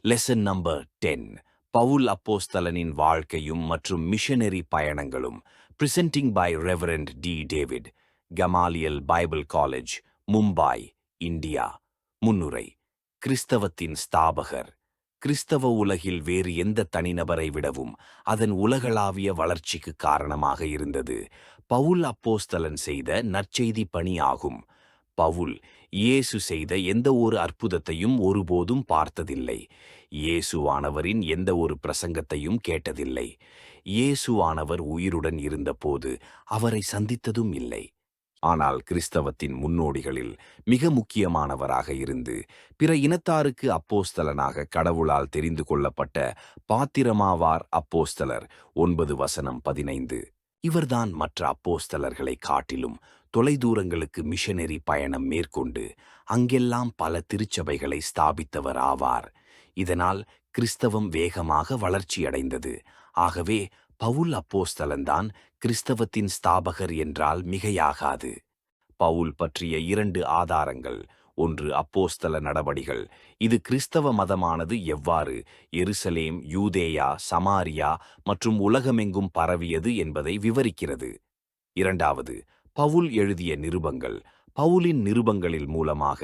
Lesson number 10. Pavul அப்போஸ்தலனின் வாழ்க்கையும் மற்றும் மிஷனரி பயணங்களும். presenting by reverend D David, Gamaliel Bible college, Mumbai, India. முன்னுரை. கிறிஸ்தவத்தின் ஸ்தாபகர். கிறிஸ்தவ உலகில் வேறு எந்த தனிநபரை விடவும் அதன் உலகளாவிய வளர்ச்சிக்கு காரணமாக இருந்தது பவுல் அப்போஸ்தலன் செய்த நற்செய்தி பணி ஆகும். பவுல் இயேசு செய்த எந்த ஒரு அற்புதத்தையும் ஒருபோதும் பார்த்ததில்லை. இயேசுவானவரின் எந்த ஒரு பிரசங்கத்தையும் கேட்டதில்லை. இயேசுவானவர் உயிருடன் இருந்தபோது அவரை சந்தித்ததும் இல்லை. ஆனால் கிறிஸ்தவத்தின் முன்னோடிகளில் மிக முக்கியமானவராக இருந்து பிற இனத்தாருக்கு அப்போஸ்தலனாக கடவுளால் தெரிந்து கொள்ளப்பட்ட பாத்திரமாவார் அப்போஸ்தலர். 9:15. இவர்தான் மற்ற அப்போஸ்தலர்களை காட்டிலும் தொலைதூரங்களுக்கு மிஷனரி பயணம் மேற்கொண்டு அங்கெல்லாம் பல திருச்சபைகளை ஸ்தாபித்தவர் ஆவார். இதனால் கிறிஸ்தவம் வேகமாக வளர்ச்சியடைந்தது. ஆகவே பவுல் அப்போஸ்தலன்தான் கிறிஸ்தவத்தின் ஸ்தாபகர் என்றால் மிகையாகாது. பவுல் பற்றிய 2 ஆதாரங்கள். 1. அப்போஸ்தல நடபடிகள். இது கிறிஸ்தவ மதமானது எவ்வாறு எருசலேம், யூதேயா, சமாரியா மற்றும் உலகமெங்கும் பரவியது என்பதை விவரிக்கிறது. 2. பவுல் எழுதிய நிருபங்கள். பவுலின் நிருபங்களில் மூலமாக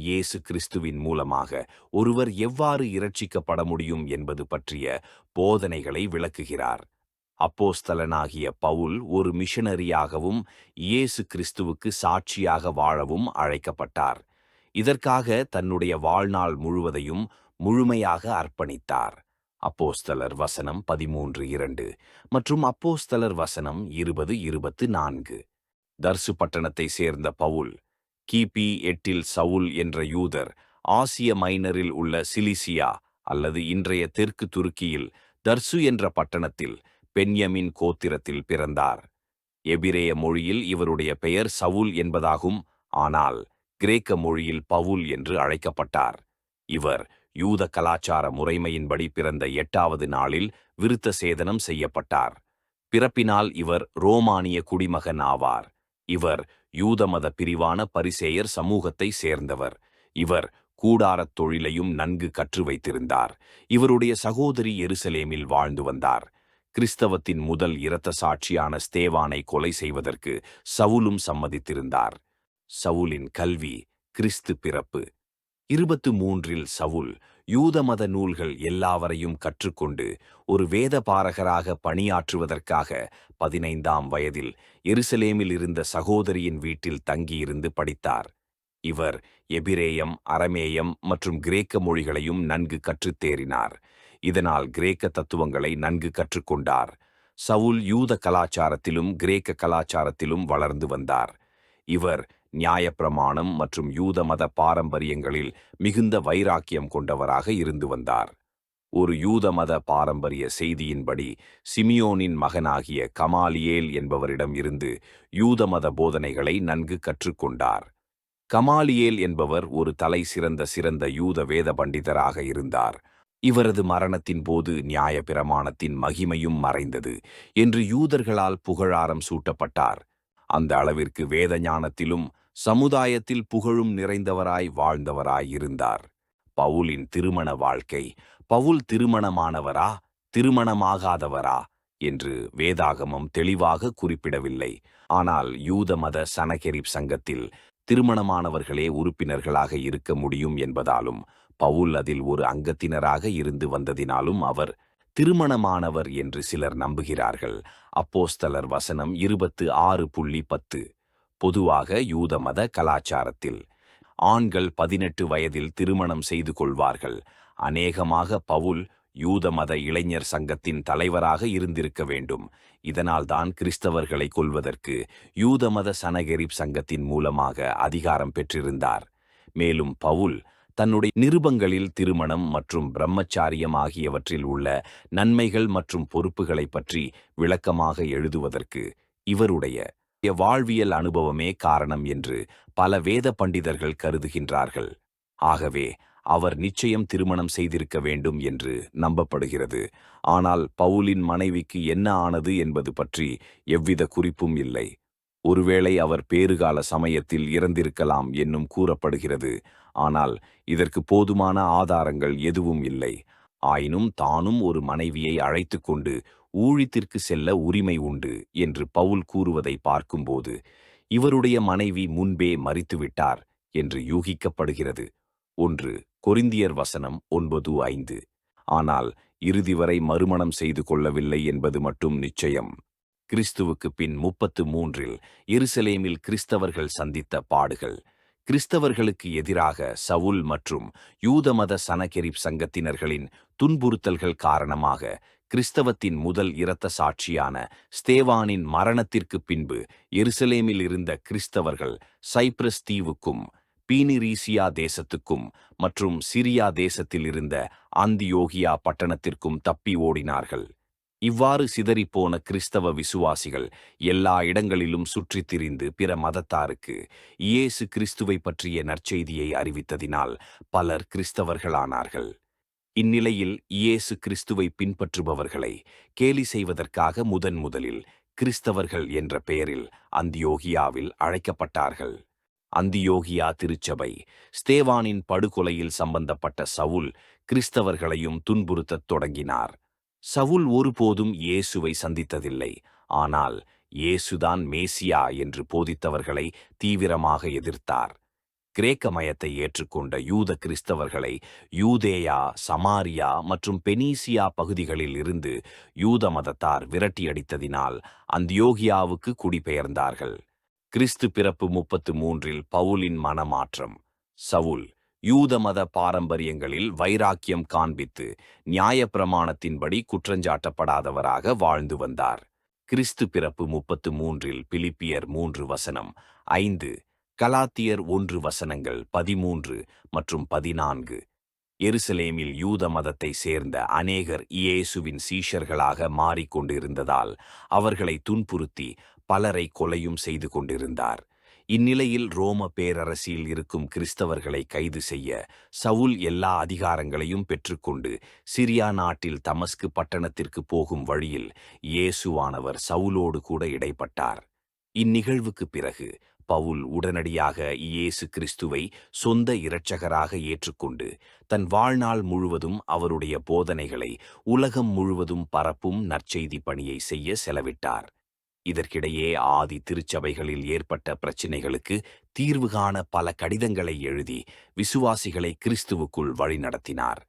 இயேசு கிறிஸ்துவின் மூலமாக ஒருவர் எவ்வாறு இரட்சிக்கப்பட முடியும் என்பது பற்றிய போதனைகளை விளக்குகிறார். அப்போஸ்தலனாகிய பவுல் ஒரு மிஷனரியாகவும் இயேசு கிறிஸ்துவுக்கு சாட்சியாக வாழவும் அழைக்கப்பட்டார். இதற்காக தன்னுடைய வாழ்நாள் முழுவதையும் முழுமையாக அர்ப்பணித்தார். அப்போஸ்தலர் வசனம் 13:2 மற்றும் அப்போஸ்தலர் வசனம் 20:24. தர்சு பட்டணத்தை சேர்ந்த பவுல். கிபி 8 சவுல் என்ற யூதர் ஆசிய மைனரில் உள்ள சிலிசியா அல்லது இன்றைய தெற்கு துருக்கியில் தர்சு என்ற பட்டணத்தில் பென்யமின் கோத்திரத்தில் பிறந்தார். எபிரேய மொழியில் இவருடைய பெயர் சவுல் என்பதாகும். ஆனால் கிரேக்க மொழியில் பவுல் என்று அழைக்கப்பட்டார். இவர் யூத கலாச்சார முறைமையின்படி பிறந்த 8வது நாளில் விருத்த சேதனம் செய்யப்பட்டார். பிறப்பினால் இவர் ரோமானிய குடிமகன் ஆவார். இவர் யூத மத பிரிவான பரிசேயர் சமூகத்தை சேர்ந்தவர். இவர் கூடாரத் தொழிலையும் நன்கு கற்று வைத்திருந்தார். இவருடைய சகோதரி எருசலேமில் வாழ்ந்து வந்தார். கிறிஸ்தவத்தின் முதல் இரத்த சாட்சியான ஸ்தேவானை கொலை செய்வதற்கு சவுலும் சம்மதித்திருந்தார். சவுலின் கல்வி. கிறிஸ்து பிறப்பு. 23 சவுல் யூத மத நூல்கள் எல்லாவரையும் கற்றுக்கொண்டு ஒரு வேதபாரகராக பணியாற்றுவதற்காக 15ஆம் வயதில் எருசலேமில் இருந்த சகோதரியின் வீட்டில் தங்கியிருந்து படித்தார். இவர் எபிரேயம், அரமேயம் மற்றும் கிரேக்க மொழிகளையும் நன்கு கற்றுத் தேறினார். இதனால் கிரேக்க தத்துவங்களை நன்கு கற்றுக்கொண்டார். சவுல் யூத கலாச்சாரத்திலும் கிரேக்க கலாச்சாரத்திலும் வளர்ந்து வந்தார். இவர் நியாயப்பிரமாணம் மற்றும் யூத மத பாரம்பரியங்களில் மிகுந்த வைராக்கியம் கொண்டவராக இருந்து வந்தார். ஒரு யூத மத பாரம்பரிய செய்தியின்படி சிமியோனின் மகனாகிய கமாலியேல் என்பவரிடம் இருந்து யூத மத போதனைகளை நன்கு கற்றுக்கொண்டார். கமாலியேல் என்பவர் ஒரு தலை சிறந்த யூத வேத பண்டிதராக இருந்தார். இவரது மரணத்தின் போது நியாயப்பிரமாணத்தின் மகிமையும் மறைந்தது என்று யூதர்களால் புகழாரம் சூட்டப்பட்டார். அந்த அளவிற்கு வேத ஞானத்திலும் சமுதாயத்தில் புகழும் நிறைந்தவராய் வாழ்ந்தவராய் இருந்தார். பவுலின் திருமண வாழ்க்கை. பவுல் திருமணமானவரா திருமணமாகாதவரா என்று வேதாகமம் தெளிவாக குறிப்பிடவில்லை. ஆனால் யூத மத சனகெரிப் சங்கத்தில் திருமணமானவர்களே உறுப்பினர்களாக இருக்க முடியும் என்பதாலும் பவுல் அதில் ஒரு அங்கத்தினராக இருந்து வந்ததினாலும் அவர் திருமணமானவர் என்று சிலர் நம்புகிறார்கள். அப்போஸ்தலர் வசனம் 26:10. பொதுவாக யூத மத கலாச்சாரத்தில் ஆண்கள் 18 வயதில் திருமணம் செய்து கொள்வார்கள். அநேகமாக பவுல் யூத மத இளைஞர் சங்கத்தின் தலைவராக இருந்திருக்க வேண்டும். இதனால்தான் கிறிஸ்தவர்களை கொல்வதற்கு யூத மத சனகெரிப் சங்கத்தின் மூலமாக அதிகாரம் பெற்றிருந்தார். மேலும் பவுல் தன்னுடைய நிருபங்களில் திருமணம் மற்றும் பிரம்மச்சாரியம் ஆகியவற்றில் உள்ள நன்மைகள் மற்றும் பொறுப்புகளை பற்றி விளக்கமாக எழுதுவதற்கு இவருடைய வாழ்வியல் அனுபவமே காரணம் என்று பல வேத பண்டிதர்கள் கருதுகின்றார்கள். ஆகவே அவர் நிச்சயம் திருமணம் செய்திருக்க வேண்டும் என்று நம்பப்படுகிறது. ஆனால் பவுலின் மனைவிக்கு என்ன ஆனது என்பது பற்றி எவ்வித குறிப்பும் இல்லை. ஒருவேளை அவர் பேறுகால சமயத்தில் இறந்திருக்கலாம் என்னும் கூறப்படுகிறது. ஆனால் இதற்கு போதுமான ஆதாரங்கள் எதுவும் இல்லை. ஆயினும் தானும் ஒரு மனைவியை அழைத்து கொண்டு ஊழியத்திற்கு செல்ல உரிமை உண்டு என்று பவுல் கூறுவதை பார்க்கும்போது இவருடைய மனைவி முன்பே மரித்துவிட்டார் என்று யூகிக்கப்படுகிறது. 1 கொரிந்தியர் வசனம் 9:5. ஆனால் இறுதி வரை மறுமணம் செய்து கொள்ளவில்லை என்பது மட்டும் நிச்சயம். கிறிஸ்துவுக்கு பின் 33இல் எருசலேமில் கிறிஸ்தவர்கள் சந்தித்த பாடுகள். கிறிஸ்தவர்களுக்கு எதிராக சவுல் மற்றும் யூதமத சனகெரிப் சங்கத்தினர்களின் துன்புறுத்தல்கள் காரணமாக கிறிஸ்தவத்தின் முதல் இரத்த சாட்சியான ஸ்தேவானின் மரணத்திற்கு பின்பு எருசலேமில் இருந்த கிறிஸ்தவர்கள் சைப்ரஸ் தீவுக்கும் பீனிரீசியா தேசத்துக்கும் மற்றும் சிரியா தேசத்தில் இருந்த அந்தியோகியா பட்டணத்திற்கும் தப்பி ஓடினார்கள். இவ்வாறு சிதறிப்போன கிறிஸ்தவ விசுவாசிகள் எல்லா இடங்களிலும் சுற்றித் திரிந்து பிற மதத்தாருக்கு இயேசு கிறிஸ்துவை பற்றிய நற்செய்தியை அறிவித்ததினால் பலர் கிறிஸ்தவர்களானார்கள். இந்நிலையில் இயேசு கிறிஸ்துவை பின்பற்றுபவர்களை கேலி செய்வதற்காக முதலில் கிறிஸ்தவர்கள் என்ற பெயரில் அந்தியோகியாவில் அழைக்கப்பட்டார்கள். அந்தியோகியா திருச்சபை ஸ்தேவானின் படுகொலையில் சம்பந்தப்பட்ட சவுல் கிறிஸ்தவர்களையும் துன்புறுத்தத் தொடங்கினார். சவுல் ஒருபோதும் இயேசுவை சந்தித்ததில்லை. ஆனால் இயேசுதான் மேசியா என்று போதித்தவர்களை தீவிரமாக எதிர்த்தார். கிரேக்க மயத்தை ஏற்றுக்கொண்ட யூத கிறிஸ்தவர்களை யூதேயா, சமாரியா மற்றும் பெனீசியா பகுதிகளில் இருந்து யூத மதத்தார் விரட்டியடித்ததினால் அந்தியோகியாவுக்கு குடிபெயர்ந்தார்கள். கிறிஸ்து பிறப்பு 33இல் பவுலின் மனமாற்றம். சவுல் யூத மத பாரம்பரியங்களில் வைராக்கியம் காண்பித்து நியாயப்பிரமாணத்தின்படி குற்றஞ்சாட்டப்படாதவராக வாழ்ந்து வந்தார். கிறிஸ்து பிறப்பு 33இல் பிலிப்பியர் 3 வசனம் 5, கலாத்தியர் 1 வசனங்கள் 13 மற்றும் 14. எருசலேமில் யூத மதத்தை சேர்ந்த அநேகர் இயேசுவின் சீஷர்களாக மாறிக்கொண்டிருந்ததால் அவர்களை துன்புறுத்தி பலரை கொலையும் செய்து கொண்டிருந்தார். இந்நிலையில் ரோம பேரரசில் இருக்கும் கிறிஸ்தவர்களை கைது செய்ய சவுல் எல்லா அதிகாரங்களையும் பெற்றுக்கொண்டு சிரியா நாட்டில் தமஸ்கு பட்டணத்திற்கு போகும் வழியில் இயேசுவானவர் சவுலோடு கூட இடைப்பட்டார். இந்நிகழ்வுக்கு பிறகு பவுல் உடனடியாக இயேசு கிறிஸ்துவை சொந்த இரட்சகராக ஏற்றுக்கொண்டு தன் வாழ்நாள் முழுவதும் அவருடைய போதனைகளை உலகம் முழுவதும் பரப்பும் நற்செய்தி பணியை செய்ய செலவிட்டார். இதற்கிடையே ஆதி திருச்சபைகளில் ஏற்பட்ட பிரச்சினைகளுக்கு தீர்வு காண பல கடிதங்களை எழுதி விசுவாசிகளை கிறிஸ்துவுக்குள் வழிநடத்தினார்.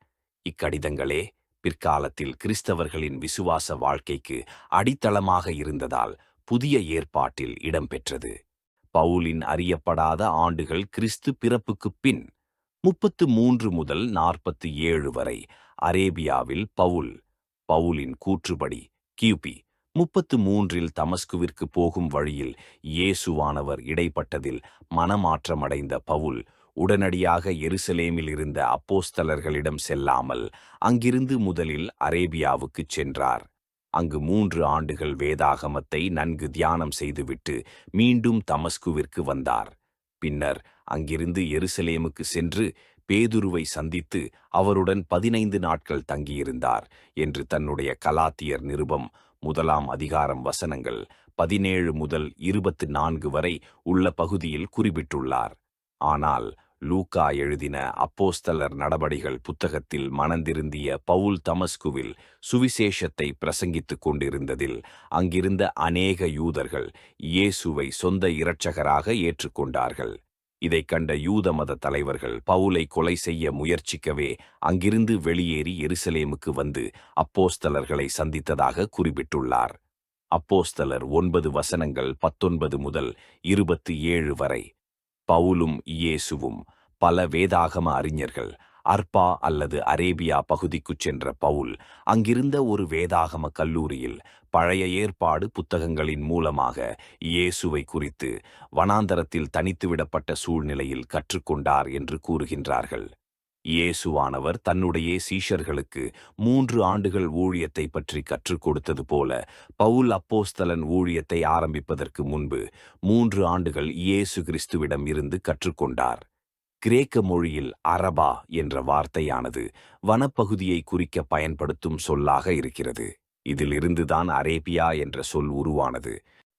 இக்கடிதங்களே பிற்காலத்தில் கிறிஸ்தவர்களின் விசுவாச வாழ்க்கைக்கு அடித்தளமாக இருந்ததால் புதிய ஏற்பாட்டில் இடம்பெற்றது. பவுலின் அறியப்படாத ஆண்டுகள் கிறிஸ்து பிறப்புக்குப் பின் 33 முதல் 47 வரை அரேபியாவில் பவுலின் கூற்றுப்படி கிபி 33இல் தமஸ்குவிற்கு போகும் வழியில் இயேசுவானவர் இடைப்பட்டதில் மனமாற்றமடைந்த பவுல் உடனடியாக எருசலேமில் இருந்த அப்போஸ்தலர்களிடம் செல்லாமல் அங்கிருந்து முதலில் அரேபியாவுக்குச் சென்றார். அங்கு 3 ஆண்டுகள் வேதாகமத்தை நன்கு தியானம் செய்துவிட்டு மீண்டும் தமஸ்குவிற்கு வந்தார். பின்னர் அங்கிருந்து எருசலேமுக்கு சென்று பேதுருவை சந்தித்து அவருடன் 15 நாட்கள் தங்கியிருந்தார் என்று தன்னுடைய கலாத்தியர் நிருபம் 1ஆம் அதிகாரம் வசனங்கள் 17 முதல் 24 வரை உள்ள பகுதியில் குறிப்பிட்டுள்ளார். ஆனால் லூக்கா எழுதின அப்போஸ்தலர் நடபடிகள் புத்தகத்தில் மனந்திருந்திய பவுல் தமஸ்குவில் சுவிசேஷத்தை பிரசங்கித்துக் கொண்டிருந்ததில் அங்கிருந்த அநேக யூதர்கள் இயேசுவை சொந்த இரட்சகராக ஏற்றுக்கொண்டார்கள். இதைக் கண்ட யூத மத தலைவர்கள் பவுலை கொலை செய்ய முயற்சிக்கவே அங்கிருந்து வெளியேறி எருசலேமுக்கு வந்து அப்போஸ்தலர்களை சந்தித்ததாக குறிப்பிட்டுள்ளார். அப்போஸ்தலர் 9 வசனங்கள் 19 முதல் 27 வரை. பவுலும் இயேசுவும் பல வேதாகம அறிஞர்கள் அர்பா அல்லது அரேபியா பகுதிக்குச் சென்ற பவுல் அங்கிருந்த ஒரு வேதாகம கல்லூரியில் பழைய ஏற்பாடு புத்தகங்களின் மூலமாக இயேசுவை குறித்து வனாந்தரத்தில் தனித்துவிடப்பட்ட சூழ்நிலையில் கற்றுக்கொண்டார் என்று கூறுகின்றார்கள். இயேசுவானவர் தன்னுடைய சீஷர்களுக்கு 3 ஆண்டுகள் ஊழியத்தை பற்றி கற்றுக் கொடுத்தது போல பவுல் அப்போஸ்தலன் ஊழியத்தை ஆரம்பிப்பதற்கு முன்பு 3 ஆண்டுகள் இயேசு கிறிஸ்துவிடம் இருந்து கற்றுக்கொண்டார். கிரேக்க மொழியில் அரபா என்ற வார்த்தையானது வனப்பகுதியை குறிக்க பயன்படுத்தும் சொல்லாக இருக்கிறது. இதிலிருந்துதான் அரேபியா என்ற சொல் உருவானது.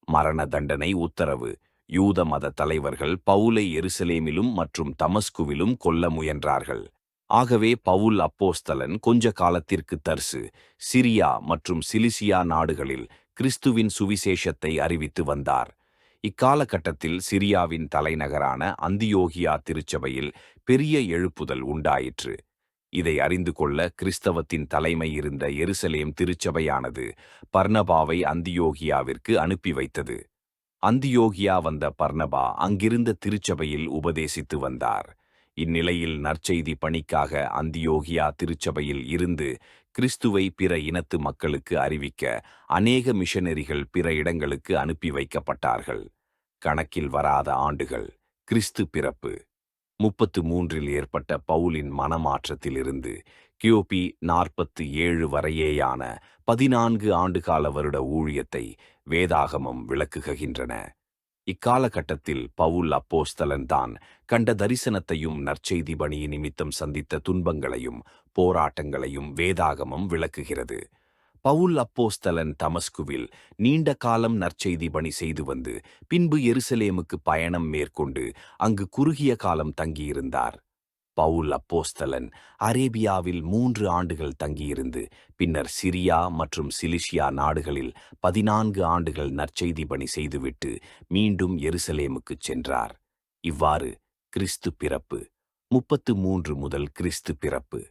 மரண தண்டனை உத்தரவு. யூத மத தலைவர்கள் பவுலை எருசலேமிலும் மற்றும் தமஸ்குவிலும் கொல்ல முயன்றார்கள். ஆகவே பவுல் அப்போஸ்தலன் கொஞ்ச காலத்திற்கு தர்சு, சிரியா மற்றும் சிலிசியா நாடுகளில் கிறிஸ்துவின் சுவிசேஷத்தை அறிவித்து வந்தார். இக்காலகட்டத்தில் சிரியாவின் தலைநகரான அந்தியோகியா திருச்சபையில் பெரிய எழுப்புதல் உண்டாயிற்று. இதை அறிந்து கொள்ள கிறிஸ்தவத்தின் தலைமை இருந்த எருசலேம் திருச்சபையானது பர்னபாவை அந்தியோகியாவிற்கு அனுப்பி வைத்தது. அந்தியோகியா வந்த பர்னபா அங்கிருந்த திருச்சபையில் உபதேசித்து வந்தார். இந்நிலையில் நற்செய்தி பணிக்காக அந்தியோகியா திருச்சபையில் இருந்து கிறிஸ்துவை பிற இனத்து மக்களுக்கு அறிவிக்க அநேக மிஷனரிகள் பிற இடங்களுக்கு அனுப்பி வைக்கப்பட்டார்கள். கணக்கில் வராத ஆண்டுகள். கிறிஸ்து பிறப்பு 33 ஏற்பட்ட பவுலின் மனமாற்றத்திலிருந்து கியோபி 47 வரையேயான 14 ஆண்டுகால வருட ஊழியத்தை வேதாகமம் விளக்குகின்றன. இக்காலகட்டத்தில் பவுல் அப்போஸ்தலன் தான் கண்ட தரிசனத்தையும் நற்செய்தி பணி நிமித்தம் சந்தித்த துன்பங்களையும் போராட்டங்களையும் வேதாகமம் விளக்குகிறது. பவுல் அப்போஸ்தலன் தமஸ்குவில் நீண்ட காலம் நற்செய்தி பணி செய்து வந்து பின்பு எருசலேமுக்கு பயணம் மேற்கொண்டு அங்கு குறுகிய காலம் தங்கியிருந்தார். பவுல் அப்போஸ்தலன் அரேபியாவில் 3 ஆண்டுகள் தங்கியிருந்து பின்னர் சிரியா மற்றும் சிலிசியா நாடுகளில் 14 ஆண்டுகள் நற்செய்தி பணி செய்துவிட்டு மீண்டும் எருசலேமுக்குச் சென்றார். இவ்வாறு கிறிஸ்து பிறப்பு 33 முதல் கிறிஸ்து பிறப்பு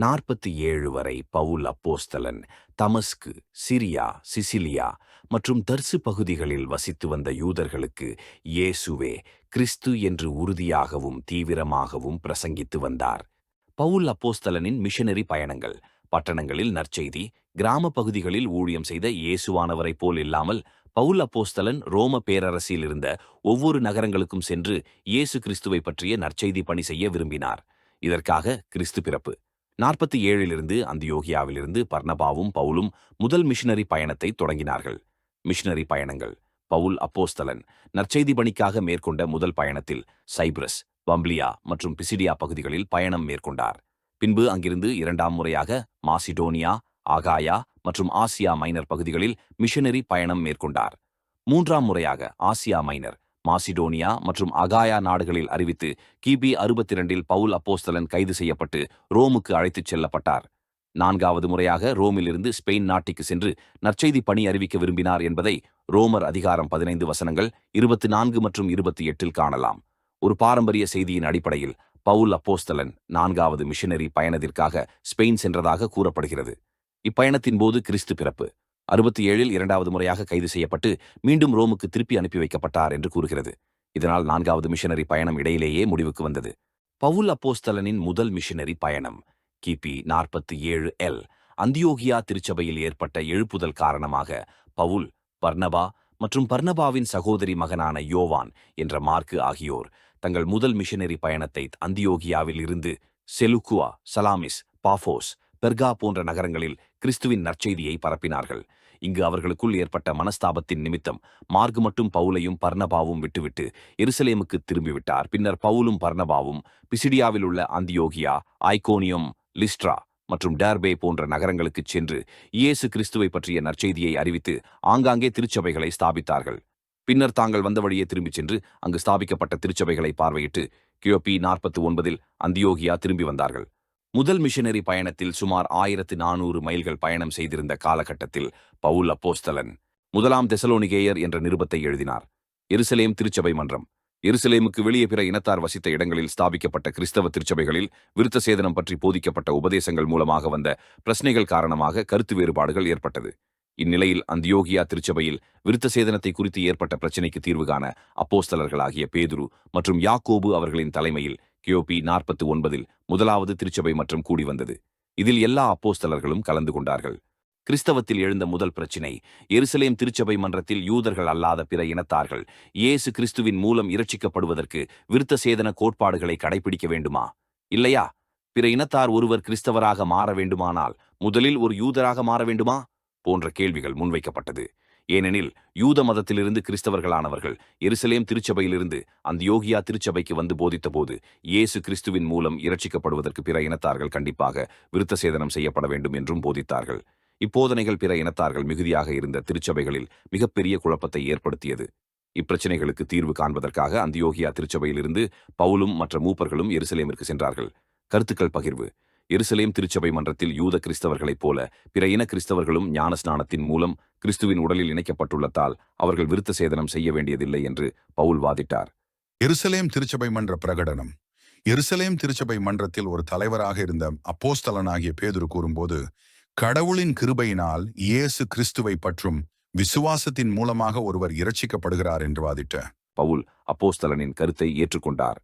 47 வரை பவுல் அப்போஸ்தலன் தமஸ்கு, சிரியா, சிசிலியா மற்றும் தர்சு பகுதிகளில் வசித்து வந்த யூதர்களுக்கு இயேசுவே கிறிஸ்து என்று உறுதியாகவும் தீவிரமாகவும் பிரசங்கித்து வந்தார். பவுல் அப்போஸ்தலனின் மிஷனரி பயணங்கள். பட்டணங்களில் நற்செய்தி, கிராம பகுதிகளில் ஊழியம் செய்த இயேசுவானவரைப் போல் இல்லாமல் பவுல் அப்போஸ்தலன் ரோம பேரரசில் இருந்த ஒவ்வொரு நகரங்களுக்கும் சென்று இயேசு கிறிஸ்துவை பற்றிய நற்செய்தி பணி செய்ய விரும்பினார். இதற்காக கிறிஸ்து பிறப்பு 47 அந்தியோகியாவிலிருந்து பர்னபாவும் பவுலும் முதல் மிஷனரி பயணத்தை தொடங்கினார்கள். மிஷனரி பயணங்கள். பவுல் அப்போஸ்தலன் நற்செய்தி பணிக்காக மேற்கொண்ட முதல் பயணத்தில் சைப்ரஸ், பம்ப்லியா மற்றும் பிசிடியா பகுதிகளில் பயணம் மேற்கொண்டார். பின்பு அங்கிருந்து 2ஆம் முறையாக மாசிடோனியா, ஆகாயா மற்றும் ஆசியா மைனர் பகுதிகளில் மிஷனரி பயணம் மேற்கொண்டார். 3ஆம் முறையாக ஆசியா மைனர், மாசிடோனியா மற்றும் அகாயா நாடுகளில் அறிவித்து கிபி 62 பவுல் அப்போஸ்தலன் கைது செய்யப்பட்டு ரோமுக்கு அழைத்துச் செல்லப்பட்டார். 4வது முறையாக ரோமிலிருந்து ஸ்பெயின் நாட்டிற்கு சென்று நற்செய்தி பணி அறிவிக்க விரும்பினார் என்பதை ரோமர் அதிகாரம் 15 வசனங்கள் 24 மற்றும் 28 காணலாம். ஒரு பாரம்பரிய செய்தியின் அடிப்படையில் பவுல் அப்போஸ்தலன் 4வது மிஷனரி பயணத்திற்காக ஸ்பெயின் சென்றதாக கூறப்படுகிறது. இப்பயணத்தின் போது கிறிஸ்து பிறப்பு 67 2வது முறையாக கைது செய்யப்பட்டு மீண்டும் ரோமுக்கு திருப்பி அனுப்பி வைக்கப்பட்டார் என்று கூறுகிறது. இதனால் 4வது மிஷனரி பயணம் இடையிலேயே முடிவுக்கு வந்தது. பவுல் அப்போஸ்தலனின் முதல் மிஷனரி பயணம் கிபி 47 அந்தியோகியா திருச்சபையில் ஏற்பட்ட எழுப்புதல் காரணமாக பவுல், பர்னபா மற்றும் பர்னபாவின் சகோதரி மகனான யோவான் என்ற மார்க்கு ஆகியோர் தங்கள் முதல் மிஷனரி பயணத்தை அந்தியோகியாவில் இருந்து செலுக்குவா, சலாமிஸ், பாஃபோஸ், பெர்கா போன்ற நகரங்களில் கிறிஸ்துவின் நற்செய்தியை பரப்பினார்கள். இங்கு அவர்களுக்குள் ஏற்பட்ட மனஸ்தாபத்தின் நிமித்தம் மார்க் மட்டும் பவுலையும் பர்னபாவும் விட்டுவிட்டு எருசலேமுக்கு திரும்பிவிட்டார். பின்னர் பவுலும் பர்னபாவும் பிசிடியாவில் உள்ள அந்தியோகியா, ஐகோனியம், லிஸ்ட்ரா மற்றும் டர்பே போன்ற நகரங்களுக்குச் சென்று இயேசு கிறிஸ்துவை பற்றிய நற்செய்தியை அறிவித்து ஆங்காங்கே திருச்சபைகளை ஸ்தாபித்தார்கள். பின்னர் தாங்கள் வந்த வழியே திரும்பிச் சென்று அங்கு ஸ்தாபிக்கப்பட்ட திருச்சபைகளை பார்வையிட்டு கியோபி 49 அந்தியோகியா திரும்பி வந்தார்கள். முதல் மிஷனரி பயணத்தில் சுமார் 1400 மைல்கள் பயணம் செய்திருந்த காலகட்டத்தில் பவுல் அப்போஸ்தலன் 1 தெசலோனிகேயர் என்ற நிருபத்தை எழுதினார். எருசலேம் திருச்சபை மன்றம். எருசலேமுக்கு வெளியே பிற இனத்தார் வசித்த இடங்களில் ஸ்தாபிக்கப்பட்ட கிறிஸ்தவ திருச்சபைகளில் விருத்த சேதனம் பற்றி போதிக்கப்பட்ட உபதேசங்கள் மூலமாக வந்த பிரச்சனைகள் காரணமாக கருத்து வேறுபாடுகள் ஏற்பட்டது. இந்நிலையில் அந்தியோகியா திருச்சபையில் விருத்த சேதனத்தை குறித்து ஏற்பட்ட பிரச்சினைக்கு தீர்வு காண அப்போஸ்தலர்களாகிய பேதுரு மற்றும் யாக்கோபு அவர்களின் தலைமையில் கியோபி 49 முதலாவது திருச்சபை மற்றும் கூடி வந்தது. இதில் எல்லா அப்போஸ்தலர்களும் கலந்து கொண்டார்கள். கிறிஸ்தவத்தில் எழுந்த முதல் பிரச்சினை, எருசலேம் திருச்சபை மன்றத்தில் யூதர்கள் அல்லாத பிற இனத்தார்கள் இயேசு கிறிஸ்துவின் மூலம் இரட்சிக்கப்படுவதற்கு விருத்த சேதன கோட்பாடுகளை கடைபிடிக்க வேண்டுமா, இல்லையா? பிற இனத்தார் ஒருவர் கிறிஸ்தவராக மாற வேண்டுமானால் முதலில் ஒரு யூதராக மாற வேண்டுமா போன்ற கேள்விகள் முன்வைக்கப்பட்டது. ஏனெனில் யூத மதத்திலிருந்து கிறிஸ்தவர்களானவர்கள் எருசலேம் திருச்சபையிலிருந்து அந்தியோகியா திருச்சபைக்கு வந்து போதித்த போது இயேசு கிறிஸ்துவின் மூலம் இரட்சிக்கப்படுவதற்கு பிற இனத்தார்கள் கண்டிப்பாக விருத்த சேதனம் செய்யப்பட வேண்டும் என்றும் போதித்தார்கள். இப்போதனைகள் பிற இனத்தார்கள் மிகுதியாக இருந்த திருச்சபைகளில் மிகப்பெரிய குழப்பத்தை ஏற்படுத்தியது. இப்பிரச்சனைகளுக்கு தீர்வு காண்பதற்காக அந்தியோகியா திருச்சபையிலிருந்து பவுலும் மற்ற மூப்பர்களும் எருசலேமிற்கு சென்றார்கள். கருத்துக்கள் பகிர்வு. எருசலேம் திருச்சபை மன்றத்தில் யூத கிறிஸ்தவர்களைப் போல பிற இன கிறிஸ்தவர்களும் ஞானஸ்நானத்தின் மூலம் கிறிஸ்துவின் உடலில் இணைக்கப்பட்டுள்ளதால் அவர்கள் விருத்த சேதனம் செய்ய வேண்டியதில்லை என்று பவுல் வாதிட்டார். எருசலேம் திருச்சபை மன்ற பிரகடனம். எருசலேம் திருச்சபை மன்றத்தில் ஒரு தலைவராக இருந்த அப்போஸ்தலனாகிய பேதுரு கூறும்போது, கடவுளின் கிருபையினால் இயேசு கிறிஸ்துவை பற்றும் விசுவாசத்தின் மூலமாக ஒருவர் இரட்சிக்கப்படுகிறார் என்று வாதிட்ட பவுல் அப்போஸ்தலனின் கருத்தை ஏற்றுக்கொண்டார்.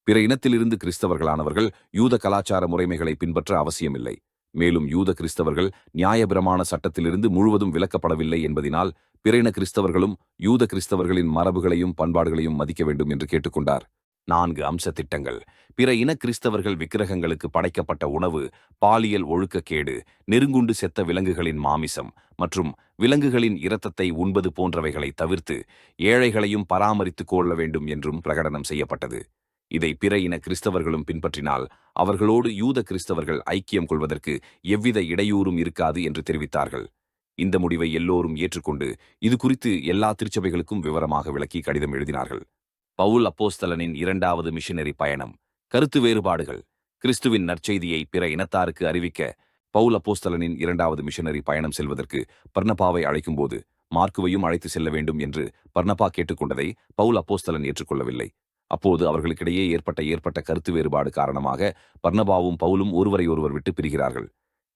பிற இனத்திலிருந்து கிறிஸ்தவர்களானவர்கள் யூத கலாச்சார முறைமைகளை பின்பற்ற அவசியமில்லை. மேலும் யூத கிறிஸ்தவர்கள் நியாயபிரமாண சட்டத்திலிருந்து முழுவதும் விலக்கப்படவில்லை என்பதினால் பிற இன கிறிஸ்தவர்களும் யூத கிறிஸ்தவர்களின் மரபுகளையும் பண்பாடுகளையும் மதிக்க வேண்டும் என்று கேட்டுக்கொண்டார். 4 அம்ச திட்டங்கள். பிற இன கிறிஸ்தவர்கள் விக்கிரகங்களுக்கு படைக்கப்பட்ட உணவு, பாலியல் ஒழுக்கக்கேடு, நெருங்குண்டு செத்த விலங்குகளின் மாமிசம் மற்றும் விலங்குகளின் இரத்தத்தை உண்பது போன்றவைகளை தவிர்த்து ஏழைகளையும் பராமரித்துக் கொள்ள வேண்டும் என்றும் பிரகடனம் செய்யப்பட்டது. இதை பிற இன கிறிஸ்தவர்களும் பின்பற்றினால் அவர்களோடு யூத கிறிஸ்தவர்கள் ஐக்கியம் கொள்வதற்கு எவ்வித இடையூறும் இருக்காது என்று தெரிவித்தார்கள். இந்த முடிவை எல்லோரும் ஏற்றுக்கொண்டு இது குறித்து எல்லா திருச்சபைகளுக்கும் விவரமாக விளக்கி கடிதம் எழுதினார்கள். பவுல் அப்போஸ்தலனின் 2வது மிஷனரி பயணம். கருத்து வேறுபாடுகள். கிறிஸ்துவின் நற்செய்தியை பிற இனத்தாருக்கு அறிவிக்க பவுல் அப்போஸ்தலனின் 2வது மிஷனரி பயணம் செல்வதற்கு பர்னபாவை அழைக்கும்போது மார்க்குவையும் அழைத்து செல்ல வேண்டும் என்று பர்னபா கேட்டுக்கொண்டதை பவுல் அப்போஸ்தலன் ஏற்றுக்கொள்ளவில்லை. அப்போது அவர்களுக்கிடையே ஏற்பட்ட கருத்து வேறுபாடு காரணமாக பர்னபாவும் பவுலும் ஒருவரை ஒருவர் விட்டு பிரிகிறார்கள்.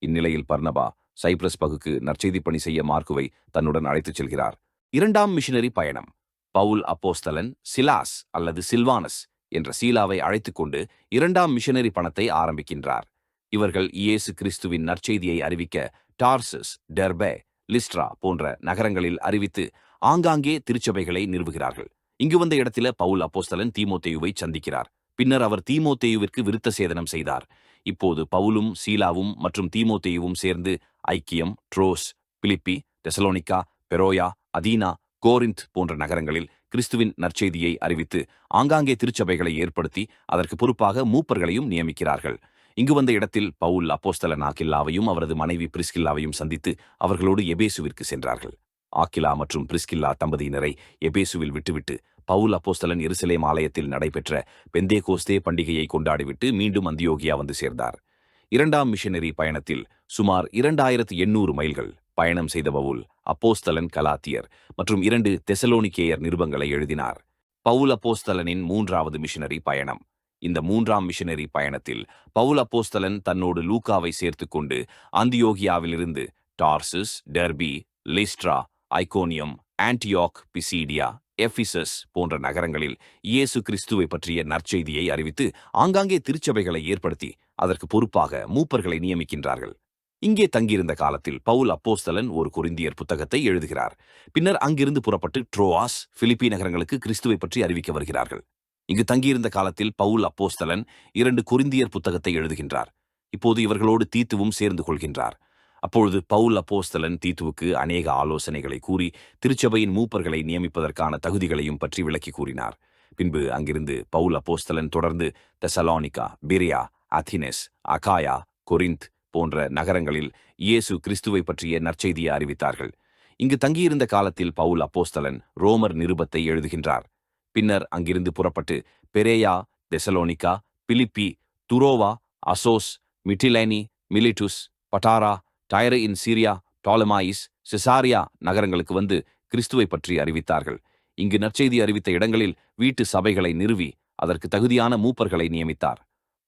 இந்நிலையில் பர்னபா சைப்ரஸ் பகுக்கு நற்செய்தி பணி செய்ய மார்க்குவை தன்னுடன் அழைத்துச் செல்கிறார். 2ஆம் மிஷனரி பயணம். பவுல் அப்போஸ்தலன் சிலாஸ் அல்லது சில்வானஸ் என்ற சீலாவை அழைத்துக்கொண்டு 2ஆம் மிஷனரி பணத்தை ஆரம்பிக்கின்றார். இவர்கள் இயேசு கிறிஸ்துவின் நற்செய்தியை அறிவிக்க டார்சஸ், டெர்பே, லிஸ்ட்ரா போன்ற நகரங்களில் அறிவித்து ஆங்காங்கே திருச்சபைகளை நிறுவுகிறார்கள். இங்கு வந்த இடத்தில பவுல் அப்போஸ்தலன் தீமோத்தேயுவை சந்திக்கிறார். பின்னர் அவர் தீமோத்தேயுவிற்கு விருத்த சேதனம் செய்தார். இப்போது பவுலும் சீலாவும் மற்றும் தீமோத்தேயுவும் சேர்ந்து ஐக்கியம், ட்ரோஸ், பிலிப்பி, தெசலோனிக்கா, பெரோயா, அதீனா, கோரிந்த் போன்ற நகரங்களில் கிறிஸ்துவின் நற்செய்தியை அறிவித்து ஆங்காங்கே திருச்சபைகளை ஏற்படுத்தி அதற்கு பொறுப்பாக மூப்பர்களையும் நியமிக்கிறார்கள். இங்கு வந்த இடத்தில் பவுல் அப்போஸ்தலன் ஆக்கில்லாவையும் அவரது மனைவி பிரிஸ்கில்லாவையும் சந்தித்து அவர்களோடு எபேசுவிற்கு சென்றார்கள். ஆக்கிலா மற்றும் பிரிஸ்கில்லா தம்பதியினரை எபேசுவில் விட்டுவிட்டு பவுல் அப்போஸ்தலன் எருசலேம் ஆலயத்தில் நடைபெற்ற பெந்தேகோஸ்தே பண்டிகையை கொண்டாடிவிட்டு மீண்டும் அந்தியோகியா வந்து சேர்ந்தார். 2ஆம் மிஷனரி பயணத்தில் சுமார் 2800 மைல்கள் பயணம் செய்த பவுல் அப்போஸ்தலன் கலாத்தியர் மற்றும் 2 தெசலோனிக்கேயர் நிருபங்களை எழுதினார். பவுல் அப்போஸ்தலனின் 3வது மிஷனரி பயணம். இந்த 3ஆம் மிஷனரி பயணத்தில் பவுல் அப்போஸ்தலன் தன்னோடு லூக்காவை சேர்த்துக்கொண்டு அந்தியோகியாவிலிருந்து tarsus, derby, Lystra, ஐகோனியம், Antioch, பிசீடியா, Ephesus போன்ற நகரங்களில் இயேசு கிறிஸ்துவை பற்றிய நற்செய்தியை அறிவித்து ஆங்காங்கே திருச்சபைகளை ஏற்படுத்தி அதற்கு பொறுப்பாக மூப்பர்களை நியமிக்கின்றார்கள். இங்கே தங்கியிருந்த காலத்தில் பவுல் அப்போஸ்தலன் ஒரு கொரிந்தியர் புத்தகத்தை எழுதுகிறார். பின்னர் அங்கிருந்து புறப்பட்டு ட்ரோஆஸ், பிலிப்பி நகரங்களுக்கு கிறிஸ்துவை பற்றி அறிவிக்க வருகிறார்கள். இங்கு தங்கியிருந்த காலத்தில் பவுல் அப்போஸ்தலன் 2 கொரிந்தியர் புத்தகத்தை எழுதுகின்றார். இப்போது இவர்களோடு தீத்துவும் சேர்ந்து கொள்கின்றார். அப்பொழுது பவுல் அப்போஸ்தலன் தீத்துவுக்கு அநேக ஆலோசனைகளை கூறி திருச்சபையின் மூப்பர்களை நியமிப்பதற்கான தகுதிகளையும் பற்றி விளக்கி கூறினார். பின்பு அங்கிருந்து பவுல் அப்போஸ்தலன் தொடர்ந்து தெசலானிக்கா, பிரியா, அத்தினெஸ், அகாயா, கொரிந்த் போன்ற நகரங்களில் இயேசு கிறிஸ்துவை பற்றிய நற்செய்தியை அறிவித்தார்கள். இங்கு தங்கியிருந்த காலத்தில் பவுல் அப்போஸ்தலன் ரோமர் நிருபத்தை எழுதுகின்றார். பின்னர் அங்கிருந்து புறப்பட்டு பெரேயா, தெசலோனிக்கா, பிலிப்பி, துரோவா, அசோஸ், மிட்டிலேனி, மிலிட்டுஸ், பட்டாரா, டயரு இன் சீரியா, டாலமாயிஸ், செசாரியா நகரங்களுக்கு வந்து கிறிஸ்துவை பற்றி அறிவித்தார்கள். இங்கு நற்செய்தி அறிவித்த இடங்களில் வீட்டு சபைகளை நிறுவி அதற்கு தகுதியான மூப்பர்களை நியமித்தார்.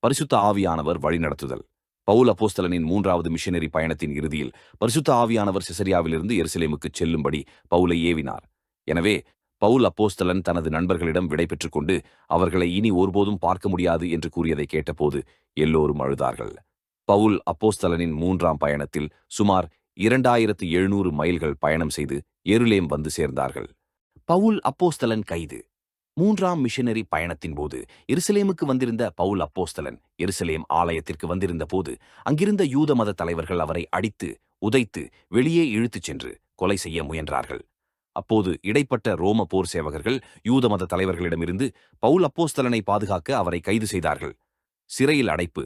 பரிசுத்த ஆவியானவர் வழிநடத்துதல். பவுல் அப்போஸ்தலனின் 3வது மிஷனரி பயணத்தின் இறுதியில் பரிசுத்த ஆவியானவர் செசரியாவிலிருந்து எருசலேமுக்கு செல்லும்படி பவுலை ஏவினார். எனவே பவுல் அப்போஸ்தலன் தனது நண்பர்களிடம் விடை பெற்றுக் கொண்டு அவர்களை இனி ஒருபோதும் பார்க்க முடியாது என்று கூறியதை கேட்டபோது எல்லோரும் அழுதார்கள். பவுல் அப்போஸ்தலனின் 3ஆம் பயணத்தில் சுமார் 2700 மைல்கள் பயணம் செய்து எருசலேம் வந்து சேர்ந்தார்கள். பவுல் அப்போஸ்தலன் கைது. 3ஆம் மிஷனரி பயணத்தின் போது எருசலேமுக்கு வந்திருந்த பவுல் அப்போஸ்தலன் எருசலேம் ஆலயத்திற்கு வந்திருந்த போது அங்கிருந்த யூத மத தலைவர்கள் அவரை அடித்து உதைத்து வெளியே இழுத்துச் சென்று கொலை செய்ய முயன்றார்கள். அப்போது இடைப்பட்ட ரோம போர் சேவகர்கள் யூத மத தலைவர்களிடமிருந்து பவுல் அப்போஸ்தலனை பாதுகாக்க அவரை கைது செய்தார்கள். சிறையில் அடைப்பு.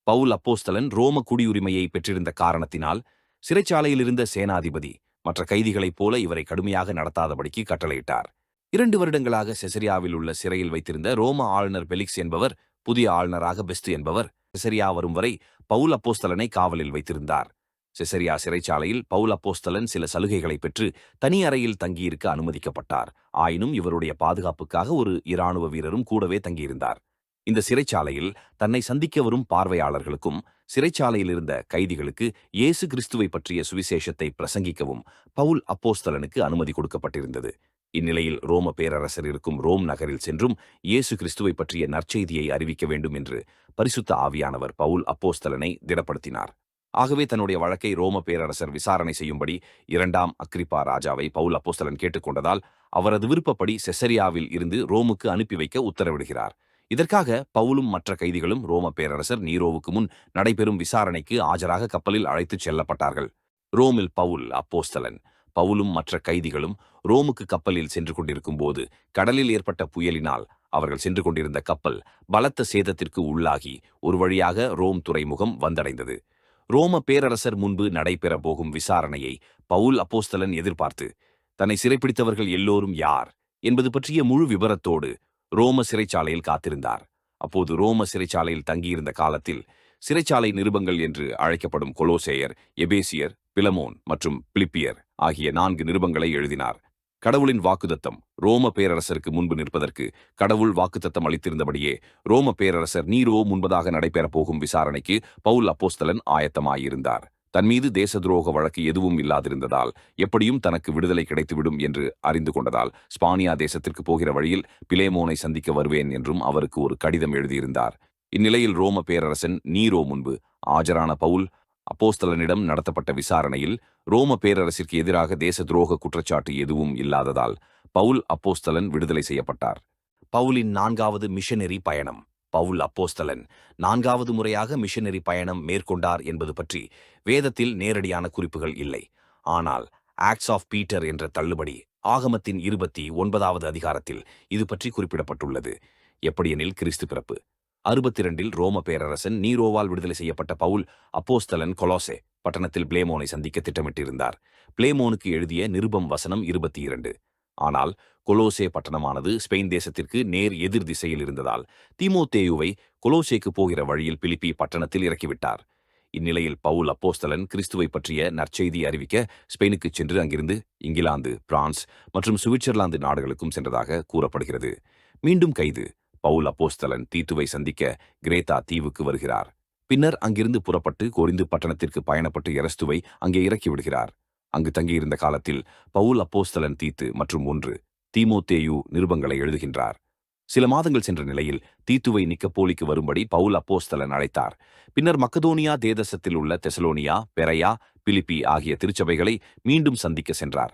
பவுல் அப்போஸ்தலன் ரோம குடியுரிமையை பெற்றிருந்த காரணத்தினால் சிறைச்சாலையில் இருந்த சேனாதிபதி மற்ற கைதிகளைப் போல இவரை கடுமையாக நடத்தாதபடிக்கு கட்டளையிட்டார். 2 வருடங்களாக செசரியாவில் உள்ள சிறையில் வைத்திருந்த ரோம ஆளுநர் பெலிக்ஸ் என்பவர் புதிய ஆளுநராக பெஸ்து என்பவர் செசரியா வரும் வரை பவுல் அப்போஸ்தலனை காவலில் வைத்திருந்தார். செசரியா சிறைச்சாலையில் பவுல் அப்போஸ்தலன் சில சலுகைகளை பெற்று தனி அறையில் தங்கியிருக்க அனுமதிக்கப்பட்டார். ஆயினும் இவருடைய பாதுகாப்புக்காக ஒரு இராணுவ வீரரும் கூடவே தங்கியிருந்தார். இந்த சிறைச்சாலையில் தன்னை சந்திக்க வரும் பார்வையாளர்களுக்கும் சிறைச்சாலையில் இருந்த கைதிகளுக்கு இயேசு கிறிஸ்துவை பற்றிய சுவிசேஷத்தை பிரசங்கிக்கவும் பவுல் அப்போஸ்தலனுக்கு அனுமதி கொடுக்கப்பட்டிருந்தது. இந்நிலையில் ரோம பேரரசர் இருக்கும் ரோம் நகரில் சென்றும் இயேசு கிறிஸ்துவை பற்றிய நற்செய்தியை அறிவிக்க வேண்டும் என்று பரிசுத்த ஆவியானவர் பவுல் அப்போஸ்தலனை திடப்படுத்தினார். ஆகவே தன்னுடைய வழக்கை ரோம பேரரசர் விசாரணை செய்யும்படி 2ஆம் அக்ரிப்பா ராஜாவை பவுல் அப்போஸ்தலன் கேட்டுக்கொண்டதால் அவரது விருப்பப்படி செசரியாவில் இருந்து ரோமுக்கு அனுப்பி வைக்க உத்தரவிடுகிறார். இதற்காக பவுலும் மற்ற கைதிகளும் ரோம பேரரசர் நீரோவுக்கு முன் நடைபெறும் விசாரணைக்கு ஆஜராக கப்பலில் அழைத்துச் செல்லப்பட்டார்கள். ரோமில் பவுல் அப்போஸ்தலன் பவுலும் மற்ற கைதிகளும் ரோமுக்கு கப்பலில் சென்று கொண்டிருக்கும் போது கடலில் ஏற்பட்ட புயலினால் அவர்கள் சென்று கொண்டிருந்த கப்பல் பலத்த சேதத்திற்கு உள்ளாகி ஒரு வழியாக ரோம் துறைமுகம் வந்தடைந்தது. ரோம பேரரசர் முன்பு நடைபெற போகும் விசாரணையை பவுல் அப்போஸ்தலன் எதிர்பார்த்து தன்னை சிறைப்பிடித்தவர்கள் எல்லோரும் யார் என்பது பற்றிய முழு விபரத்தோடு ரோம சிறைச்சாலையில் காத்திருந்தார். அப்போது ரோம சிறைச்சாலையில் தங்கியிருந்த காலத்தில் சிறைச்சாலை நிருபங்கள் என்று அழைக்கப்படும் கொலோசேயர், எபேசியர், பிலமோன் மற்றும் பிலிப்பியர் ஆகிய 4 நிருபங்களை எழுதினார். கடவுளின் வாக்குத்தத்தம் ரோம பேரரசருக்கு முன்பு நிற்பதற்கு கடவுள் வாக்குத்தத்தம் அளித்திருந்தபடியே ரோம பேரரசர் நீரோ முன்பதாக நடைபெறப் போகும் விசாரணைக்கு பவுல் அப்போஸ்தலன் ஆயத்தமாயிருந்தார். தன்மீது தேச துரோக வழக்கு எதுவும் இல்லாதிருந்ததால் எப்படியும் தனக்கு விடுதலை கிடைத்துவிடும் என்று அறிந்து கொண்டதால் ஸ்பானியா தேசத்திற்கு போகிற வழியில் பிலேமோனை சந்திக்க வருவேன் என்றும் அவருக்கு ஒரு கடிதம் எழுதியிருந்தார். இந்நிலையில் ரோம பேரரசன் நீரோ முன்பு ஆஜரான பவுல் அப்போஸ்தலனிடம் நடத்தப்பட்ட விசாரணையில் ரோம பேரரசிற்கு எதிராக தேச துரோக குற்றச்சாட்டு எதுவும் இல்லாததால் பவுல் அப்போஸ்தலன் விடுதலை செய்யப்பட்டார். பவுலின் 4வது மிஷனரி பயணம். பவுல் அப்போஸ்தலன் 4வது முறையாக மிஷனரி பயணம் மேற்கொண்டார் என்பது பற்றி வேதத்தில் நேரடியான குறிப்புகள் இல்லை. ஆனால் ஆக்ட்ஸ் ஆஃப் பீட்டர் என்ற தள்ளுபடி ஆகமத்தின் 29வது அதிகாரத்தில் இது பற்றி குறிப்பிடப்பட்டுள்ளது. எப்படியெனில் கிறிஸ்து பிறப்பு 62இல் ரோம பேரரசன் நீரோவால் விடுதலை செய்யப்பட்ட பவுல் அப்போஸ்தலன் கொலோசே பட்டணத்தில் பிளேமோனை சந்திக்க திட்டமிட்டிருந்தார். பிளேமோனுக்கு எழுதிய நிருபம் வசனம் 22. ஆனால் கொலோசே பட்டணமானது ஸ்பெயின் தேசத்திற்கு நேர் எதிர் திசையில் இருந்ததால் தீமோத்தேயுவை கொலோசேக்கு போகிற வழியில் பிலிப்பி பட்டணத்தில் இறக்கிவிட்டார். இந்நிலையில் பவுல் அப்போஸ்தலன் கிறிஸ்துவை பற்றிய நற்செய்தி அறிவிக்க ஸ்பெயினுக்கு சென்று அங்கிருந்து இங்கிலாந்து, பிரான்ஸ் மற்றும் சுவிட்சர்லாந்து நாடுகளுக்கும் சென்றதாக கூறப்படுகிறது. மீண்டும் கைது. பவுல் அப்போஸ்தலன் தீத்துவை சந்திக்க கிரேத்தா தீவுக்கு வருகிறார். பின்னர் அங்கிருந்து புறப்பட்டு கொரிந்து பட்டணத்திற்கு பயணப்பட்டு எரஸ்துவை அங்கே இறக்கிவிடுகிறார். அங்கு தங்கியிருந்த காலத்தில் பவுல் அப்போஸ்தலன் தீத்து மற்றும் 1 தீமோத்தேயு நிருபங்களை எழுதுகின்றார். சில மாதங்கள் சென்ற நிலையில் தீத்துவை நிக்கப்போலிக்கு வரும்படி பவுல் அப்போஸ்தலன் அழைத்தார். பின்னர் மக்கதோனியா தேசத்தில் உள்ள தெசலோனியா, பெரையா, பிலிப்பி ஆகிய திருச்சபைகளை மீண்டும் சந்திக்க சென்றார்.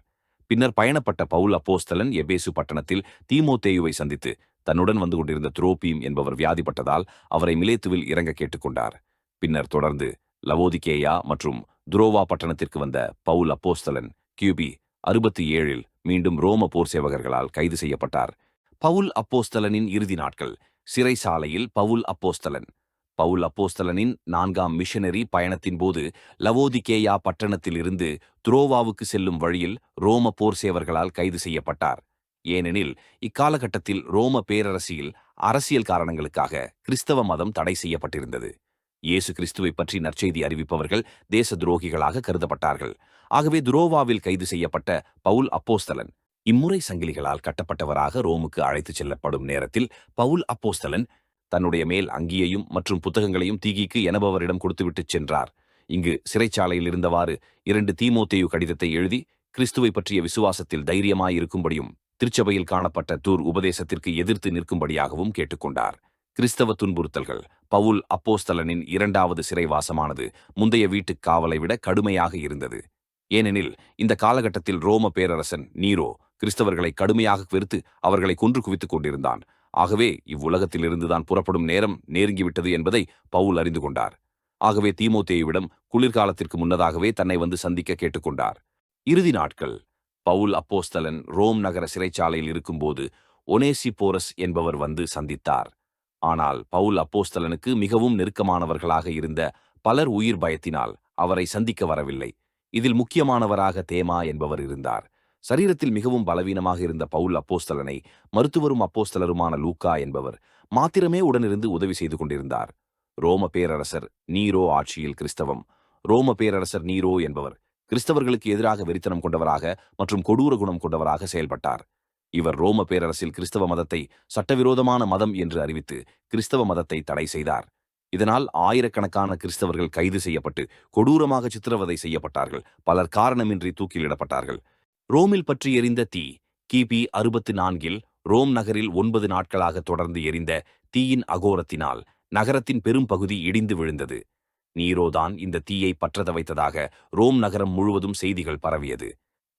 பின்னர் பயணப்பட்ட பவுல் அப்போஸ்தலன் எபேசு பட்டணத்தில் தீமோத்தேயுவை சந்தித்து தன்னுடன் வந்து கொண்டிருந்த துரோபீம் என்பவர் வியாதிப்பட்டதால் அவரை மிலேத்துவில் இறங்க கேட்டுக்கொண்டார். பின்னர் தொடர்ந்து லவோதிகேயா மற்றும் துரோவா பட்டணத்திற்கு வந்த பவுல் அப்போஸ்தலன் கியூபி 67இல் மீண்டும் ரோம போர் சேவகர்களால் கைது செய்யப்பட்டார். பவுல் அப்போஸ்தலனின் இறுதி நாட்கள். சிறைசாலையில் பவுல் அப்போஸ்தலன். பவுல் அப்போஸ்தலனின் 4ஆம் மிஷனரி பயணத்தின் போது லவோதிகேயா பட்டணத்திலிருந்து துரோவாவுக்கு செல்லும் வழியில் ரோம போர் சேவர்களால் கைது செய்யப்பட்டார். ஏனெனில் இக்காலகட்டத்தில் ரோம பேரரசில் அரசியல் காரணங்களுக்காக கிறிஸ்தவ மதம் தடை செய்யப்பட்டிருந்தது. இயேசு கிறிஸ்துவை பற்றி நற்செய்தி அறிவிப்பவர்கள் தேச துரோகிகளாக கருதப்பட்டார்கள். ஆகவே துரோவாவில் கைது செய்யப்பட்ட பவுல் அப்போஸ்தலன் இம்முறை சங்கிலிகளால் கட்டப்பட்டவராக ரோமுக்கு அழைத்துச் செல்லப்படும் நேரத்தில் பவுல் அப்போஸ்தலன் தன்னுடைய மேல் அங்கியையும் மற்றும் புத்தகங்களையும் தீகிக்கு எனபவரிடம் கொடுத்துவிட்டுச் சென்றார். இங்கு சிறைச்சாலையில் இருந்தவாறு 2 தீமோத்தேயு கடிதத்தை எழுதி கிறிஸ்துவை பற்றிய விசுவாசத்தில் தைரியமாயிருக்கும்படியும் திருச்சபையில் காணப்பட்ட தூர் உபதேசத்திற்கு எதிர்த்து நிற்கும்படியாகவும் கேட்டுக்கொண்டார். கிறிஸ்தவ துன்புறுத்தல்கள். பவுல் அப்போஸ்தலனின் 2வது சிறைவாசமானது முந்தைய வீட்டுக் காவலை விட கடுமையாக இருந்தது. ஏனெனில் இந்த காலகட்டத்தில் ரோம பேரரசன் நீரோ கிறிஸ்தவர்களை கடுமையாக வெறுத்து அவர்களை கொன்று குவித்துக் கொண்டிருந்தான். ஆகவே இவ்வுலகத்திலிருந்துதான் புறப்படும் நேரம் நெருங்கிவிட்டது என்பதை பவுல் அறிந்து கொண்டார். ஆகவே தீமோத்தேயுவிடம் குளிர்காலத்திற்கு முன்னதாகவே தன்னை வந்து சந்திக்க கேட்டுக்கொண்டார். இறுதி நாட்கள். பவுல் அப்போஸ்தலன் ரோம் நகர சிறைச்சாலையில் இருக்கும்போது ஒனேசிபோரஸ் என்பவர் வந்து சந்தித்தார். ஆனால் பவுல் அப்போஸ்தலனுக்கு மிகவும் நெருக்கமானவர்களாக இருந்த பலர் உயிர் பயத்தினால் அவரை சந்திக்க வரவில்லை. இதில் முக்கியமானவராக தேமா என்பவர் இருந்தார். சரீரத்தில் மிகவும் பலவீனமாக இருந்த பவுல் அப்போஸ்தலனை மருத்துவரும் அப்போஸ்தலருமான லூக்கா என்பவர் மாத்திரமே உடனிருந்து உதவி செய்து கொண்டிருந்தார். ரோம பேரரசர் நீரோ ஆட்சியில் கிறிஸ்தவம். ரோம பேரரசர் நீரோ என்பவர் கிறிஸ்தவர்களுக்கு எதிராக வெறித்தனம் கொண்டவராக மற்றும் கொடூர குணம் கொண்டவராக செயல்பட்டார். இவர் ரோம பேரரசில் கிறிஸ்தவ மதத்தை சட்டவிரோதமான மதம் என்று அறிவித்து கிறிஸ்தவ மதத்தை தடை செய்தார். இதனால் ஆயிரக்கணக்கான கிறிஸ்தவர்கள் கைது செய்யப்பட்டு கொடூரமாக சித்திரவதை செய்யப்பட்டார்கள். பலர் காரணமின்றி தூக்கிலிடப்பட்டார்கள். ரோமில் பற்றி எரிந்த தீ. கிபி 64 ரோம் நகரில் 9 நாட்களாக தொடர்ந்து எரிந்த தீயின் அகோரத்தினால் நகரத்தின் பெரும் பகுதி இடிந்து விழுந்தது. நீரோதான் இந்த தீயை பற்றத வைத்ததாக ரோம் நகரம் முழுவதும் செய்திகள் பரவியது.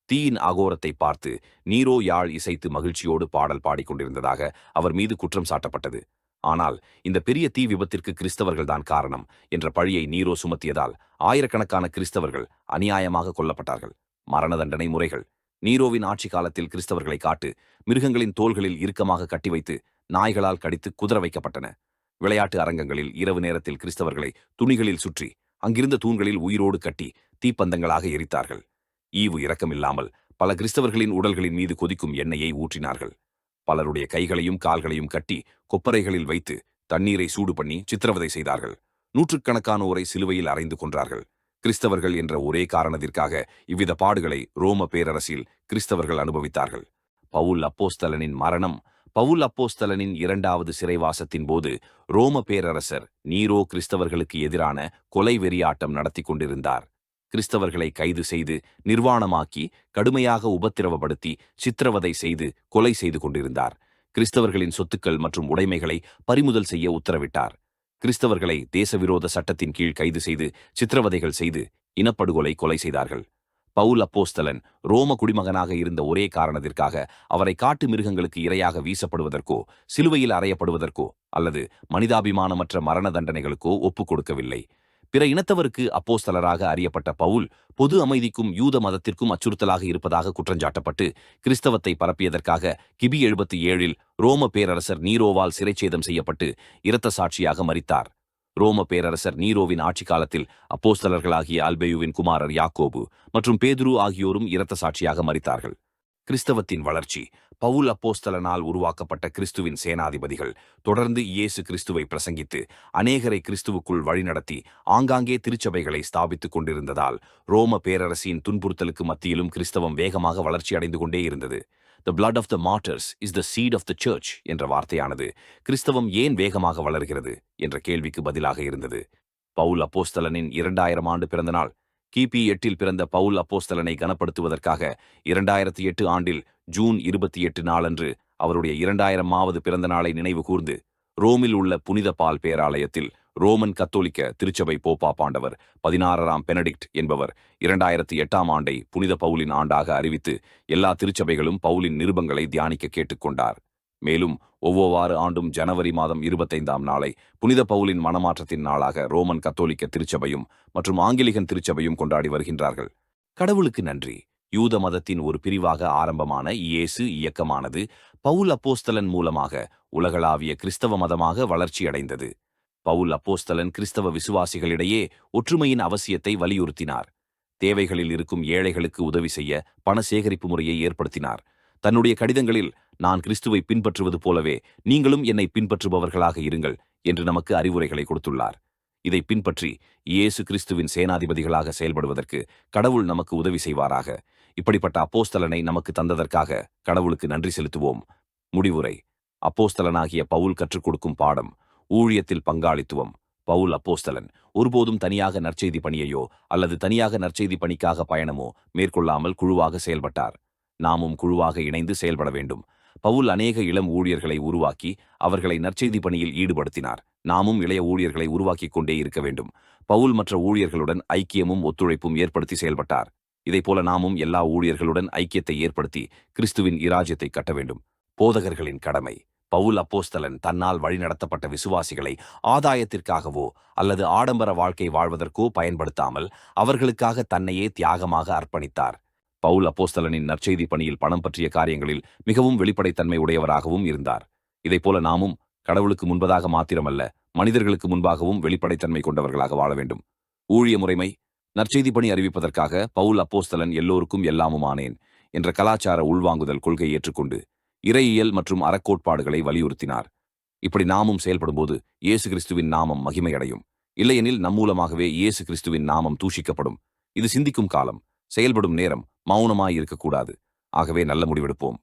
தீயின் அகோரத்தை பார்த்து நீரோ யாழ் இசைத்து மகிழ்ச்சியோடு பாடல் பாடிக்கொண்டிருந்ததாக அவர் மீது குற்றம் சாட்டப்பட்டது. ஆனால் இந்த பெரிய தீ விபத்திற்கு கிறிஸ்தவர்கள்தான் காரணம் என்ற பழியை நீரோ சுமத்தியதால் ஆயிரக்கணக்கான கிறிஸ்தவர்கள் அநியாயமாக கொல்லப்பட்டார்கள். மரண தண்டனை முறைகள். நீரோவின் ஆட்சி காலத்தில் கிறிஸ்தவர்களை காட்டு மிருகங்களின் தோள்களில் இறுக்கமாக கட்டி வைத்து நாய்களால் கடித்து குதிர வைக்கப்பட்டன. விளையாட்டு அரங்கங்களில் இரவு நேரத்தில் கிறிஸ்தவர்களை துணிகளில் சுற்றி அங்கிருந்த தூண்களில் உயிரோடு கட்டி தீப்பந்தங்களாக எரித்தார்கள். ஈவு இரக்கமில்லாமல் பல கிறிஸ்தவர்களின் உடல்களின் மீது கொதிக்கும் எண்ணெயை ஊற்றினார்கள். பலருடைய கைகளையும் கால்களையும் கட்டி கொப்பரைகளில் வைத்து தண்ணீரை சூடு பண்ணி சித்திரவதை செய்தார்கள். நூற்றுக்கணக்கானோரை சிலுவையில் அறைந்து கொன்றார்கள். கிறிஸ்தவர்கள் என்ற ஒரே காரணத்திற்காக இவ்வித பாடுகளை ரோம பேரரசில் கிறிஸ்தவர்கள் அனுபவித்தார்கள். பவுல் அப்போஸ்தலனின் மரணம். பவுல் அப்போஸ்தலனின் 2வது சிறைவாசத்தின் போது ரோம பேரரசர் நீரோ கிறிஸ்தவர்களுக்கு எதிரான கொலை வெறியாட்டம் நடத்தி கொண்டிருந்தார். கிறிஸ்தவர்களை கைது செய்து நிர்வாணமாக்கி கடுமையாக உபத்திரவப்படுத்தி சித்திரவதை செய்து கொலை செய்து கொண்டிருந்தார். கிறிஸ்தவர்களின் சொத்துக்கள் மற்றும் உடைமைகளை பறிமுதல் செய்ய உத்தரவிட்டார். கிறிஸ்தவர்களை தேசவிரோத சட்டத்தின் கீழ் கைது செய்து சித்திரவதைகள் செய்து இனப்படுகொலை கொலை செய்தார்கள். பவுல் அப்போஸ்தலன் ரோம குடிமகனாக இருந்த ஒரே காரணத்திற்காக அவரை காட்டு மிருகங்களுக்கு இரையாக வீசப்படுவதற்கோ சிலுவையில் அறையப்படுவதற்கோ அல்லது மனிதாபிமானமற்ற மரண தண்டனைகளுக்கோ ஒப்புக் கொடுக்கவில்லை. பிற இனத்தவருக்கு அப்போஸ்தலராக அறியப்பட்ட பவுல் பொது அமைதிக்கும் யூத மதத்திற்கும் அச்சுறுத்தலாக இருப்பதாக குற்றஞ்சாட்டப்பட்டு கிறிஸ்தவத்தை பரப்பியதற்காக கிபி 77 ரோம பேரரசர் நீரோவால் சிறைச்சேதம் செய்யப்பட்டு இரத்த சாட்சியாக மரித்தார். ரோம பேரரசர் நீரோவின் ஆட்சி காலத்தில் அப்போஸ்தலர்களாகிய அல்பேயுவின் குமாரர் யாக்கோபு மற்றும் பேதுரு ஆகியோரும் இரத்த சாட்சியாக மரித்தார்கள். கிறிஸ்தவத்தின் வளர்ச்சி. பவுல் அப்போஸ்தலனால் உருவாக்கப்பட்ட கிறிஸ்துவின் சேனாதிபதிகள் தொடர்ந்து இயேசு கிறிஸ்துவை பிரசங்கித்து அநேகரை கிறிஸ்துவுக்குள் வழிநடத்தி ஆங்காங்கே திருச்சபைகளை ஸ்தாபித்துக் கொண்டிருந்ததால் ரோம பேரரசின் துன்புறுத்தலுக்கு மத்தியிலும் கிறிஸ்தவம் வேகமாக வளர்ச்சி அடைந்து கொண்டே இருந்தது. The blood of the martyrs is the seed of the church என்ற வார்த்தையானது கிறிஸ்தவம் ஏன் வேகமாக வளர்கிறது என்ற கேள்விக்கு பதிலாக இருந்தது. பவுல் அப்போஸ்தலனின் 2000 ஆண்டு பிறந்தநாள். கிபி 8 பிறந்த பவுல் அப்போஸ்தலனை கனப்படுத்துவதற்காக 2008 ஆண்டில் ஜூன் 28 நாளன்று அவருடைய 2000வது பிறந்த நாளை நினைவு கூர்ந்து ரோமில் உள்ள புனித பால் பேராலயத்தில் ரோமன் கத்தோலிக்க திருச்சபை போப்பா பாண்டவர் 16ஆம் பெனடிக்ட் என்பவர் 2008ஆம் ஆண்டை புனித பவுலின் ஆண்டாக அறிவித்து எல்லா திருச்சபைகளும் பவுலின் நிருபங்களை தியானிக்க கேட்டுக்கொண்டார். மேலும் ஒவ்வொரு ஆண்டும் ஜனவரி மாதம் 25ஆம் நாளை புனித பவுலின் மனமாற்றத்தின் நாளாக ரோமன் கத்தோலிக்க திருச்சபையும் மற்றும் ஆங்கிலிகன் திருச்சபையும் கொண்டாடி வருகின்றார்கள். கடவுளுக்கு நன்றி. யூத மதத்தின் ஒரு பிரிவாக ஆரம்பமான இயேசு இயக்கமானது பவுல் அப்போஸ்தலன் மூலமாக உலகளாவிய கிறிஸ்தவ மதமாக வளர்ச்சியடைந்தது. பவுல் அப்போஸ்தலன் கிறிஸ்தவ விசுவாசிகளிடையே ஒற்றுமையின் அவசியத்தை வலியுறுத்தினார். தேவைகளில் இருக்கும் ஏழைகளுக்கு உதவி செய்ய பண சேகரிப்பு முறையை ஏற்படுத்தினார். தன்னுடைய கடிதங்களில் நான் கிறிஸ்துவை பின்பற்றுவது போலவே நீங்களும் என்னை பின்பற்றுபவர்களாக இருங்கள் என்று நமக்கு அறிவுரைகளை கொடுத்துள்ளார். இதை பின்பற்றி இயேசு கிறிஸ்துவின் சேனாதிபதிகளாக செயல்படுவதற்கு கடவுள் நமக்கு உதவி செய்வாராக. இப்படிப்பட்ட அப்போஸ்தலனை நமக்கு தந்ததற்காக கடவுளுக்கு நன்றி செலுத்துவோம். முடிவுரை. அப்போஸ்தலனாகிய பவுல் கற்றுக் கொடுக்கும் பாடம். ஊழியத்தில் பங்காளித்துவம். பவுல் அப்போஸ்தலன் ஒருபோதும் தனியாக நற்செய்தி பணியையோ அல்லது தனியாக நற்செய்தி பணிக்காக பயணமோ மேற்கொள்ளாமல் குழுவாக செயல்பட்டார். நாமும் குழுவாக இணைந்து செயல்பட வேண்டும். பவுல் அநேக இளம் ஊழியர்களை உருவாக்கி அவர்களை நற்செய்தி பணியில் ஈடுபடுத்தினார். நாமும் இளைய ஊழியர்களை உருவாக்கிக் கொண்டே இருக்க வேண்டும். பவுல் மற்ற ஊழியர்களுடன் ஐக்கியமும் ஒத்துழைப்பும் ஏற்படுத்தி செயல்பட்டார். இதைப்போல நாமும் எல்லா ஊழியர்களுடன் ஐக்கியத்தை ஏற்படுத்தி கிறிஸ்துவின் இராஜ்யத்தை கட்ட வேண்டும். போதகர்களின் கடமை. பவுல் அப்போஸ்தலன் தன்னால் வழிநடத்தப்பட்ட விசுவாசிகளை ஆதாயத்திற்காகவோ அல்லது ஆடம்பர வாழ்க்கை வாழ்வதற்கோ பயன்படுத்தாமல் அவர்களுக்காக தன்னையே தியாகமாக அர்ப்பணித்தார். பவுல் அப்போஸ்தலனின் நற்செய்தி பணியில் பணம் பற்றிய காரியங்களில் மிகவும் வெளிப்படைத்தன்மை உடையவராகவும் இருந்தார். இதைப்போல நாமும் கடவுளுக்கு முன்பதாக மாத்திரமல்ல, மனிதர்களுக்கு முன்பாகவும் வெளிப்படைத்தன்மை கொண்டவர்களாக வாழ வேண்டும். ஊழிய முறைமை. நற்செய்தி பணி அறிவிப்பதற்காக பவுல் அப்போஸ்தலன் எல்லோருக்கும் எல்லாமுமானேன் என்ற கலாச்சார உள்வாங்குதல் கொள்கை ஏற்றுக்கொண்டு இறையியல் மற்றும் அறக்கோட்பாடுகளை வலியுறுத்தினார். இப்படி நாமும் செயல்படும்போது இயேசு கிறிஸ்துவின் நாமம் மகிமையடையும். இல்லையெனில் நம் மூலமாகவே இயேசு கிறிஸ்துவின் நாமம் தூஷிக்கப்படும். இது சிந்திக்கும் காலம். செயல்படும் நேரம். மௌனமாய் இருக்கக்கூடாது. ஆகவே நல்ல முடிவெடுப்போம்.